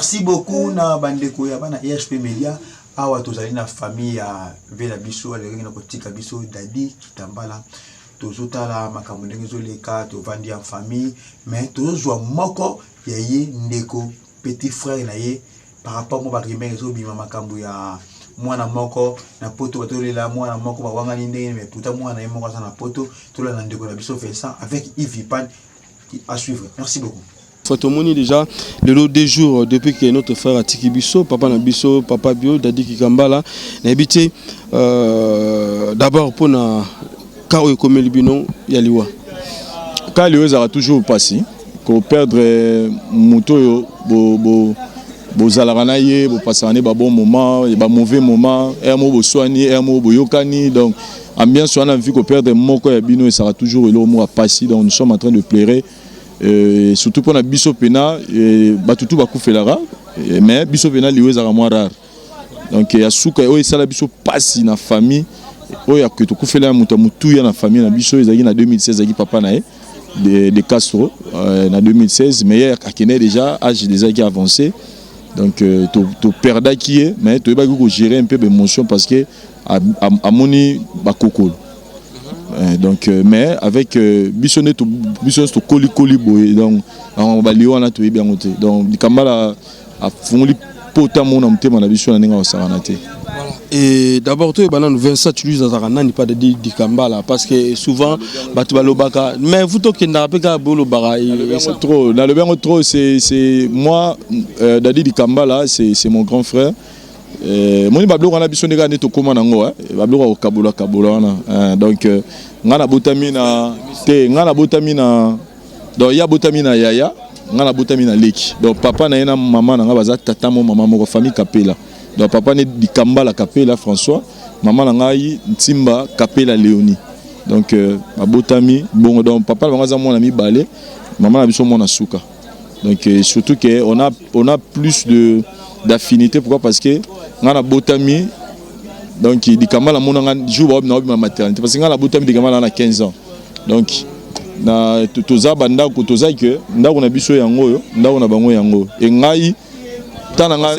Merci beaucoup na bandeko ya bana EHP Media awa tozali na famille ya Vela Biso alengi na kotika biso Dadi Kitambala tozotala makambo ndenge zoleka tovandi en famille mais tozozwa moko ya ye ndeko petit frère na ye par rapport mo ba remake ezobima makambo ya mwana moko na poto batolela mwana moko bawangani ndenge mais pourtant mwana ye moko na poto tola na ndeko na biso Vincent avec Yves Pan à suivre. Merci beaucoup. Fatomoni déjà le lot des jours depuis que notre frère a tiki biso papa na biso papa bio Dadi Kitambala na habité d'abord pour na kao ekomeli bino ya liwa ka liwa za toujours passé ko perdre moto yo bo zalaka na ye bo passer ba bon moment et ba mauvais moment et mo bo soigner et mo bo yokani donc ambiance on a vu ko perdre moko ya bino et ça sera toujours le mot à passer donc nous sommes en train de pleurer. Surtout pour la biso pena batutu bakufelara mais biso pena liwe za moins rare donc ya suka o esala biso passe na famille o ya que to kufela muta mutu ya na famille na biso ezaki na 2016 aki papa na de Castro na 2016 mais ya akene déjà âge déjà qui avancé donc to perda qui est mais to ba ko gérer un peu d'émotion parce que à moni bakokolo. Donc mais avec bisonné to koli boy donc on va lier on a tout bien monté donc Kitambala a fongoli pota mon amtema na biso na ninga osaranate. Et d'abord toi banane Vincent tu lui dans nani pas de Kitambala parce que souvent batu balobaka mais vous to kenda peka bolo bara c'est trop dans le bien trop c'est moi Dadi Kitambala c'est mon grand frère. Moni bablo wana biso ndeka neto koma nango bablo ko kabola wana donc ngana botamina te ngana botamina donc ya botamina yaya ngana botamina leki donc papa na ena maman na nga baza tata mo maman moko famille Kapela donc papa ne Kitambala Kapela François maman na ngai Ntimba Kapela Léonie donc abotami bon donc papa na nga mwana mi balé maman na biso mona suka donc surtout que on a plus d'affinité. Pourquoi? Parce que ngana botami donc Kitambala mona jour na ma maternité parce que ngana botami Kitambala na 15 ans donc na toza banda ko toza que ndako na biso yango yo ndako na bango yango et ngai tananga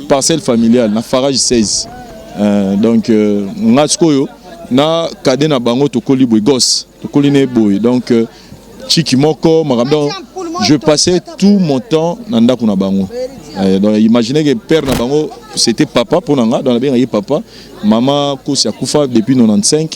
parcelle familiale na Farage 16 donc ngasko yo na kade na bango to koli boy gosse to koli ne boy donc chiki moko makambo je passais tout mon temps na ndako na bango. Donc imaginez que père na bango c'était papa pour nanga dans la bien papa maman kosi akufa depuis 95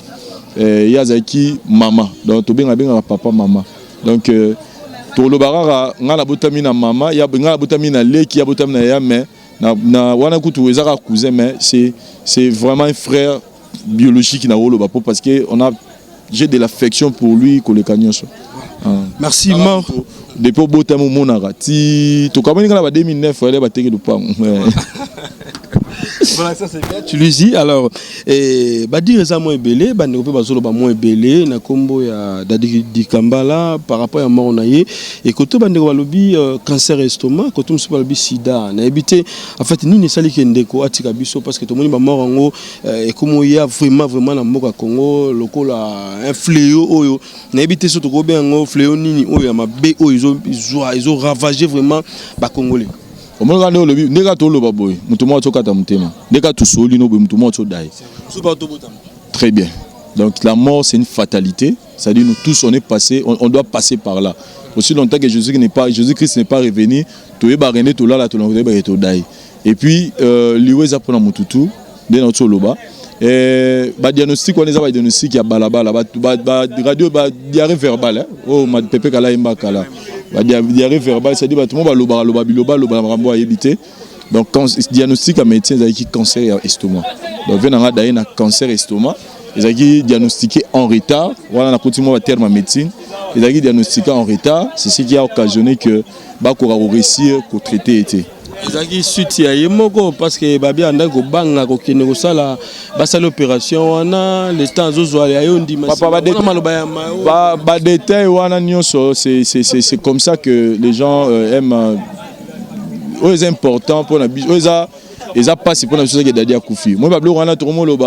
yazaki maman donc to benga papa maman donc to lo barara ngala botami na maman ya ngala botami na leki ya botami na ya mais na wana kutu ezaka cousin mais c'est vraiment un frère biologique na wolo bapo parce que j'ai de l'affection pour lui ko le kanyoso. Merci Mar depuis botamo monara ti to kamoni ngala ba 2009 elle ba teke do pa. Voilà, ça c'est bien. Tu lui dis alors badi récemment belé bandi ko bazolo ba moins belé na kombo ya Dadi Kitambala par rapport à mort naie et koto bandi ko balobi cancer estomac koto musu balobi sida na habité en fait ni sali kendeko atika biso parce que to moni ba mort ngo et comme il y a vraiment na mboka Congo lokola un fléau oyo na habité surtout ko bien ngo fléau nini oyo mabe oyo ils ont ravagé vraiment ba congolais. Très bien. Donc la mort c'est une fatalité. C'est-à-dire nous tous on est passé, on doit passer par là. Aussi longtemps que Jésus-Christ n'est pas revenu, et puis liweza pona mututu de notre loba. Ba diagnostic on les a diagnostic ya balabala ba radio ba diarrhée verbale oh ma pepe kala imba kala ba diarrhée verbale c'est-à-dire ba tout le monde loba rambo habité donc quand diagnostic à médecin c'est qui cancer estomac donc venanga d'ailleurs na cancer estomac ils qui diagnostiqué en retard voilà na continue terme médecine ils qui diagnostiqué en retard c'est ce qui a occasionné que ba ko réussir ko traiter été ezaki suite ya yemoko parce que babi anda ko banga ko kene ko sala basala opération wana le temps zozwa ya yo ndima ba détail wana nyonso c'est comme ça que les gens aiment c'est important pour la ils a passé pour la chose que Dadi a koufi moi bablo wana tout le monde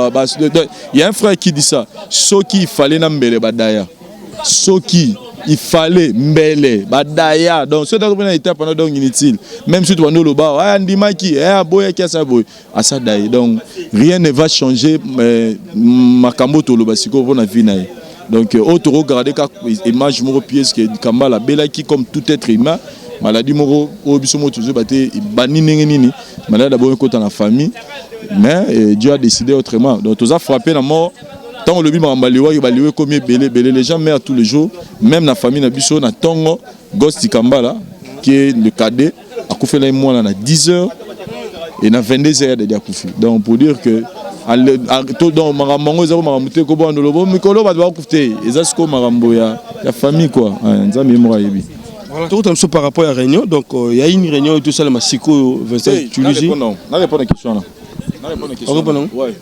il y a un frère qui dit ça ce qui fallait na mbele badaya ce qui il fallait mbele badaya donc ce dans une étape pendant donc inutile même si tu vas nous le bas ah ndimaki boya qui ça boy à ça dai donc rien ne va changer makambo to lo basiko na vie na donc auto regarder ka image mo pièce que Kambala bela qui comme tout être humain maladie moko obiso mo toujours baté bani nini maladie d'abord côté dans la famille mais Dieu a décidé autrement donc tout ça frappé la mort. Tant le bima mbaliwa baliwe comme belé les gens meurent tous les jours même la famille na biso na tongo Gosti Kambala qui est le cadet a couffé là moi là à 10h et na 22h de akufi donc pour dire que tout dans marambo za maramute ko bondo lobo mikolo ba doit coufter ezasiko marambo ya famille quoi nzambe mo yebi voilà tout comme ça par rapport à réunion donc il y a une réunion et tout ça le Masiko Vincent Tuluzi na répondre à question là na répondre à question ouais.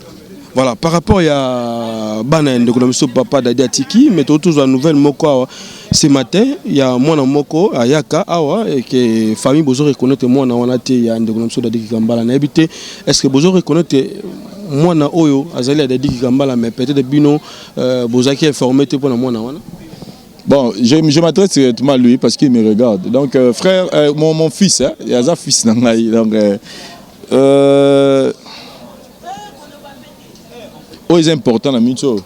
Voilà, par rapport à Bana Ndekonomiso Papa Dadi Atiki, mais tous la nouvelle Moko ce matin, il y a moi Moko à Yaka Awa et que famille Bozo reconnaît moi na wana te ya Ndekonomiso Dadi Kambala na habité. Est-ce que Bozo reconnaît moi na Oyo Azali Dadi Kambala mais peut-être Bino Bozo qui est formé pour moi na wana? Bon, je m'adresse directement à lui parce qu'il me regarde. Donc frère mon fils hein, il y a un fils dans la donc c'est important na mincho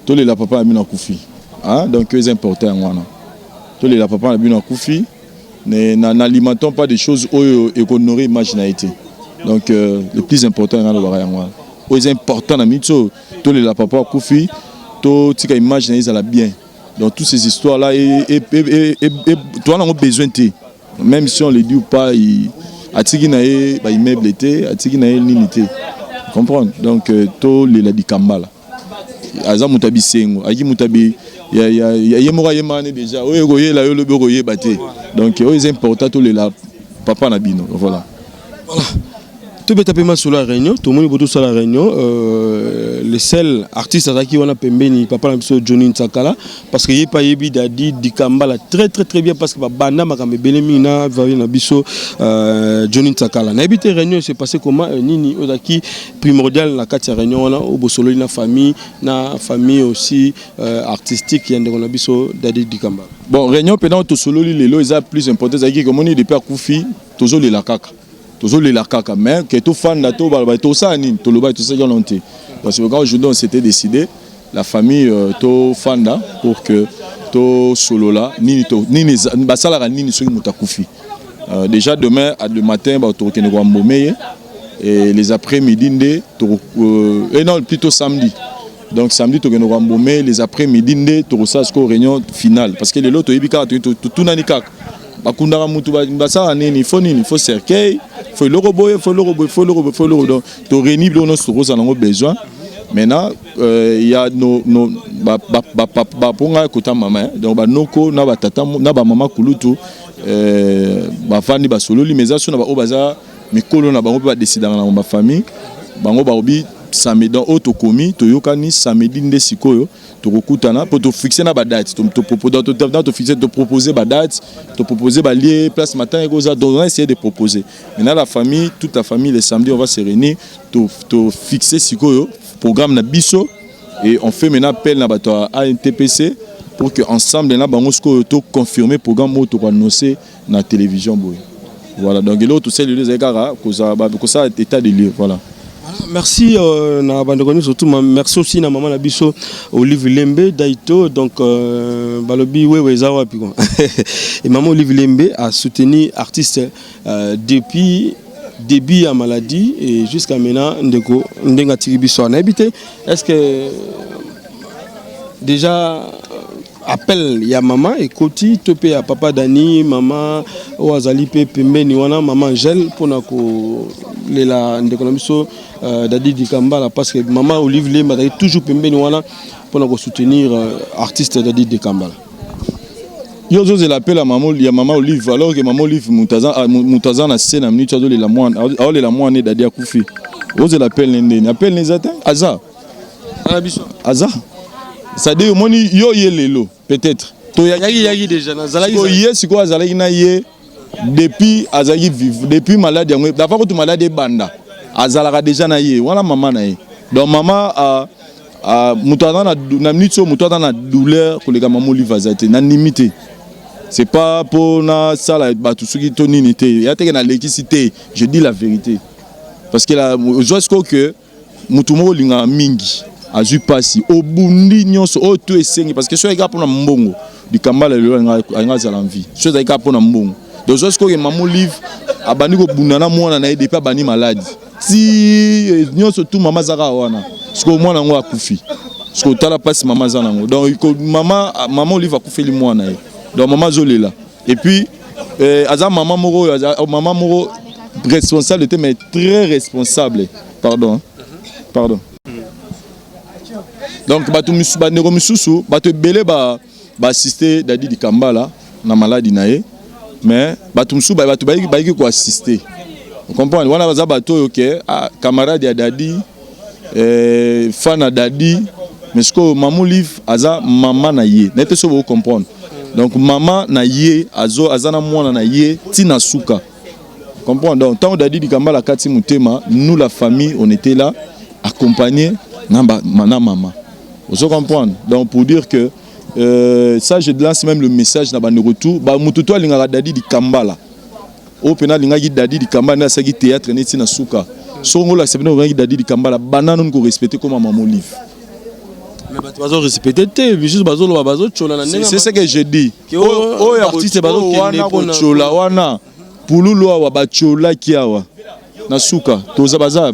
tous les papa na bino kufi hein donc c'est important wana tous les papa na bino kufi n'alimentons pas des choses honorer image na été donc le plus important na lo wana c'est important na mincho tous les papa kufi to tika image na isa bien donc toutes ces histoires là et toi on a besoin de même si on les dit ou pas atiki na e ba immeuble été atiki na e ninité comprendre donc to lela di Kambala aza mutabi sengo aki mutabi ya mora yemane déjà oyo goyela yo lobe goyeba te donc c'est important to lela papa na bino voilà tout bête tapé sur la réunion tout le monde boto sur la réunion le seul artiste qui on a pembeni papa na biso Johnny Ntsakala parce que yepa yebi Dadi di Kambala très bien parce que banda makambe belemi na vavi na biso Johnny Ntsakala na habité réunion c'est passé comment nini odaki primordial la kati réunion on a au bosolo na famille aussi artistique yande na biso Dadi di Kambala bon réunion pendant to solo lelo est plus important c'est que comme on est depuis akufi tozo le la kaka toujours les kaka mais que tout fan na to ba to ça ni to lo ba to ça yononté parce que quand aujourd'hui on s'était décidé la famille to fanda pour que to solo là ni ba sala ni soki mutakufi déjà demain à le matin ba to kene ko mbomeye et les après-midi ndé et non plutôt samedi donc samedi to kene ko mbomeye les après-midi ndé to ça score réunion finale parce que les loto yebika tout nani kaka bakundaka mutu basala nini faut cercueil faut le robot donc to réunir nos sources en besoin maintenant il y a nos ba ponga kota mama donc ba noko na ba tata na ba mama kulutu ba fandi ba sololi mais ça na ba obaza mikolo na bango ba décider na ba famille bango ba obi samedi dans auto komi to yokani samedi nde sikoyo to kokutana pour te fixer na ba date to proposer ba date to proposer ba lieu place matin et goza donc essayer de proposer maintenant la famille toute la famille les samedis on va se réunir to fixer sikoyo programme na biso et on fait maintenant appel na bato à NTPC pour que ensemble na bango sikoyo to confirmer programme mo to annoncer na télévision boy voilà donc l'autre c'est les gars ko ça état de lieu voilà. Merci na bandekoni surtout merci aussi na maman na biso Olive Lembe Daito donc balobi wewe za wapi quoi et maman Olive Lembe a soutenu artiste depuis début à maladie et jusqu'à maintenant ndeko ndenga tiribiso na habité est-ce que déjà appel ya maman et koti topé à papa Dani maman Oazali pe pembeni wana maman Angel pona ko lela ndeko na biso Dadi di Kambala parce que maman Olive Lemba toujours pembeni wana pona ko soutenir artiste Dadi di Kambala yo zo l'appel à maman ya maman Olive alors que maman Olive mutaza na scène amni tzo le la moine Dadi akufi ozo l'appel ndeni appel les atteint aza arabiso aza ça dit moni yo yelelo peut-être to yaki déjà na zalaki ko yesi ko azalaki na ye depuis azaki vivre depuis malade yango d'abord ko malade banda azalaka déjà na ye wala maman na ye donc maman na minute moto na douleur ko les maman livre azate na limité. C'est pas pour na sala batu soki to nini te. Ya te na l'électricité, je dis la vérité. Parce que la josko que mutumo linga mingi azu pasi obundi nyonso o to esengi parce que so ega pour na mbongo di kambala le nga za l'envie. So ega pour na mbongo. Donc josko que maman livre abani ko bunana mwana na depuis abani malade. Si nyonso tout mama zaka wana. Sko mwana ngo akufi. Sko tala passe maman zanango. Donc maman livre akufi li mwana e. Donc maman zolela. Et puis aza maman moro responsable mais très responsable. Pardon. Pardon. Donc batu bandeko misusu batu belé ba assister Dadi di Kambala na maladie nae mais batu misusu batu bayiki ko assister. Vous comprenez? Wana baza bato OK, camarade ya Dadi fan à Dadi mais ce que maman livre aza maman na ye. Nete so vous comprendre. Donc maman na ye azana mwana na ye tina suka. Comprends donc tant Dadi di Kambala kati mutema nous la famille on était là accompagné namba maman. Vous comprenez? Donc pour dire que ça je lance même le message na bande retour ba mututo alinga Dadi di Kambala. Au pénal linga Dadi di Kambala na saki théâtre neti na suka. So ngola c'est bien linga Dadi di Kambala banana on ko respecter comme maman livre. Mais tu vas respecter tes juste bazo lo bazo chola na nenga. C'est ce que je dis. Oh ya artiste bazo wana ko chola wana pululu wa ba chola kiawa. Na suka toza baza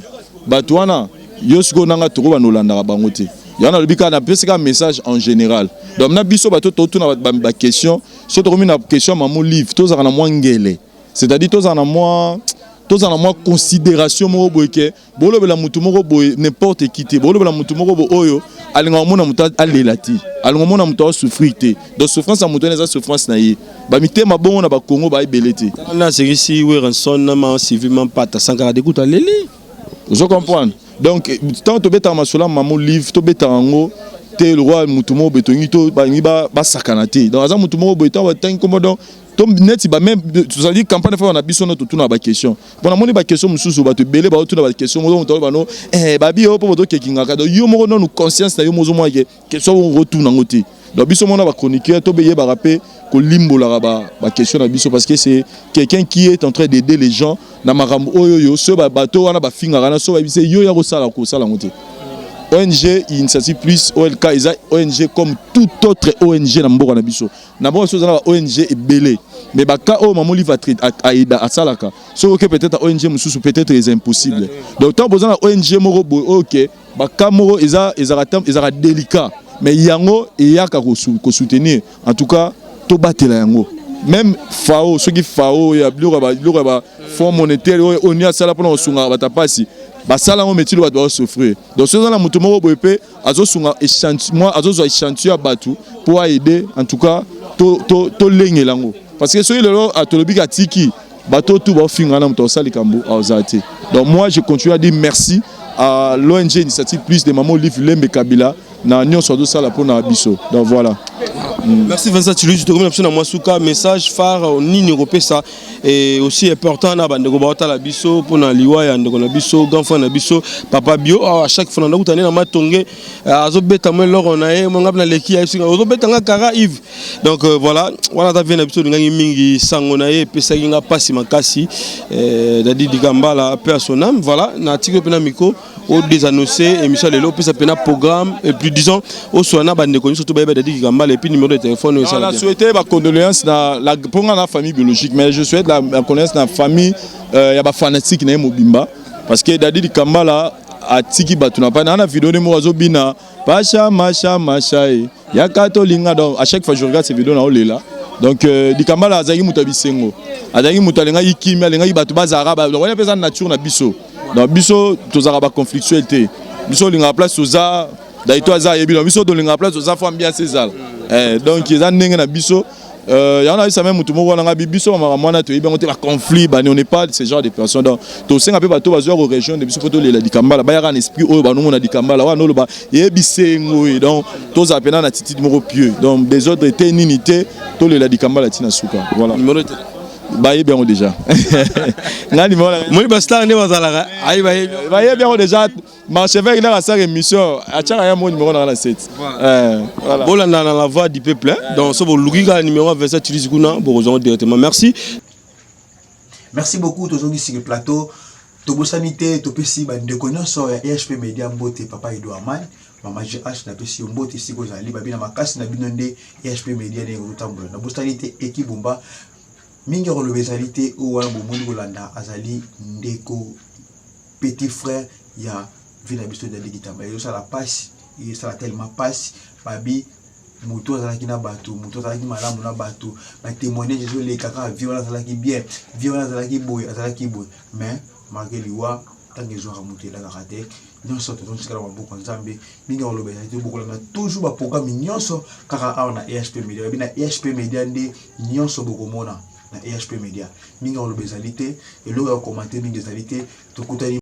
batu wana yosko nanga toko banolanda bango te. Yana le bika na pesika message en général. Donc na biso bato to na ba question, so to komi na question maman livre, toza na moi ngele. C'est-à-dire toza na moi considération mo boyeke, bolo bela mutu moko boy n'importe qui te, bolo bela mutu moko bo oyo, alinga mona mutu alelati, alinga mona mutu souffrir te. Donc souffrance a mutu na souffrance na ye. Ba mitema bongo na ba Congo ba ebelete. Na c'est ici Werenson na ma civilement pas ta sankara d'écoute à leli. Vous comprenez? Donc tant to beta masola maman livre to beta ngo te le roi mutumo betongi to ba sakanate. Donc aza mutumo beta wa tan comme donc to net ba même tu as dit campagne fa na biso no to na ba question. Bona moni ba question mususu ba to belé ba to na ba question mo to ba no ba bi o po to kekinga ka do yo mo no conscience na yo mo zo mo ke question on retourne ngote. Donc biso mona ba chroniqueur to beye ba rapé ko limbo la ba question na biso parce que c'est quelqu'un qui est en train d'aider les gens na makambo oyo yo so ba bato wana ba finga kana so ba bise yo ya ko sala ngote. ONG Initiative Plus OLK eza ONG comme toute autre ONG na mboka na biso. Na bon so za ONG ebelé mais ba ka o maman livre aida asalaka. So que peut-être ONG mususu peut-être est impossible. Donc tant besoin na ONG moko boy OK ba ka moko eza délicat. Mais yango eyaka ko soutenir en tout cas to batela yango même FAO ceux qui FAO ya biloko ba fonds monétaire on y a sala pour sunga batapasi basala ngo métier ba doit souffrir donc ceux là mutu moko boyepe azo sunga échantillon azo échantillon batu pour aider en tout cas to lengelango parce que ceux là atolobi ka tiki bato tout ba finga na mutu sali kambo azate. Donc moi je continue à dire merci à l'ONG Initiative Plus de Maman Livre Lembe Kabila na nyon so do sala pour na biso. Donc voilà. Merci Vincent Chilu, je te remercie na Mwasuka message phare au nini européen ça et aussi important na bande ko baota la biso pour na liwa ya ndeko na biso ganfa na biso papa bio à chaque fois na kutane na matonge azo beta mo loro na e mo ngabna leki ya singa azo beta nga kara Yves. Donc voilà ta vient na biso ngangi mingi sango na e pesa kinga pasi makasi Dadi di Kambala paix à son âme. Voilà na tiko pena miko au désannoncé émission lelo pesa pena programme et puis disons au soana bande ko surtout ba Dadi di Kambala et puis numéro de téléphone. On a souhaité ma condoléance dans la famille biologique, mais je souhaite la condoléance dans la famille ya ba fanatique na Mobimba parce que Dadi di Kambala a tiki batuna pa na vidéo de mo azobina pasha masha ya katolinga. Donc à chaque fois je regarde ces vidéos na olela donc di Kambala azaki mutabisengo azaki mutalenga ikimi alenga batu bazara ba on a besoin nature na biso donc biso tozara ba conflictualité biso linga place oza daito aza yebi biso to linga place oza fo ambiance ezala donc ils ont n'engagé na biso y en a eu ça même tout le monde a biso maman to yebi on te ba conflit ba on n'est pas ce genre de personnes donc to senga pe bato bazwa aux régions de biso poto le di Kambala ba ya un esprit oyo ba no na di Kambala wa no lo ba yebi sengo donc to za pena na titi moko pieux donc des autres étaient ninité to le di Kambala tina suka. Voilà Bah, bien déjà. Moi, Bastar, ne bazalaka. Aïe, Bah, bien déjà. Ma chef, il a sa émission. À chaque mon numéro dans la 7. Voilà. Bon, là, dans la voix du peuple. Donc, ça, vous l'oubliez, numéro 27, tu dis bon, directement. Merci. Merci beaucoup, tous ceux sur le plateau. Tobo sanité, topesi bande connaissance ya EHP Media Mbote papa Edouard Man, mama GH na pesi Mbote siko zali babina makasi na binonde EHP Media ne rutambola. Na bostalité ekibumba mingi relobezalité ou wana bomundi kolanda azali ndeko petit frère ya vina biso de Kitamba. Yo ça la passe, il ça tellement passe babi moto azalaki na bato, moto azalaki malamu na bato, ba témoigner sur les kaka violence azalaki bien, violence azalaki boy, mais malgré liwa tant que joueur monter la karaté non sorte donc c'est quand même beaucoup nzambe mingi olobe été beaucoup na toujours ba programme nyonso kaka na EHP Media bina EHP Media ndi nyonso beaucoup mona na EHP Media mingi olobe zalité et le commenter mingi zalité to kutani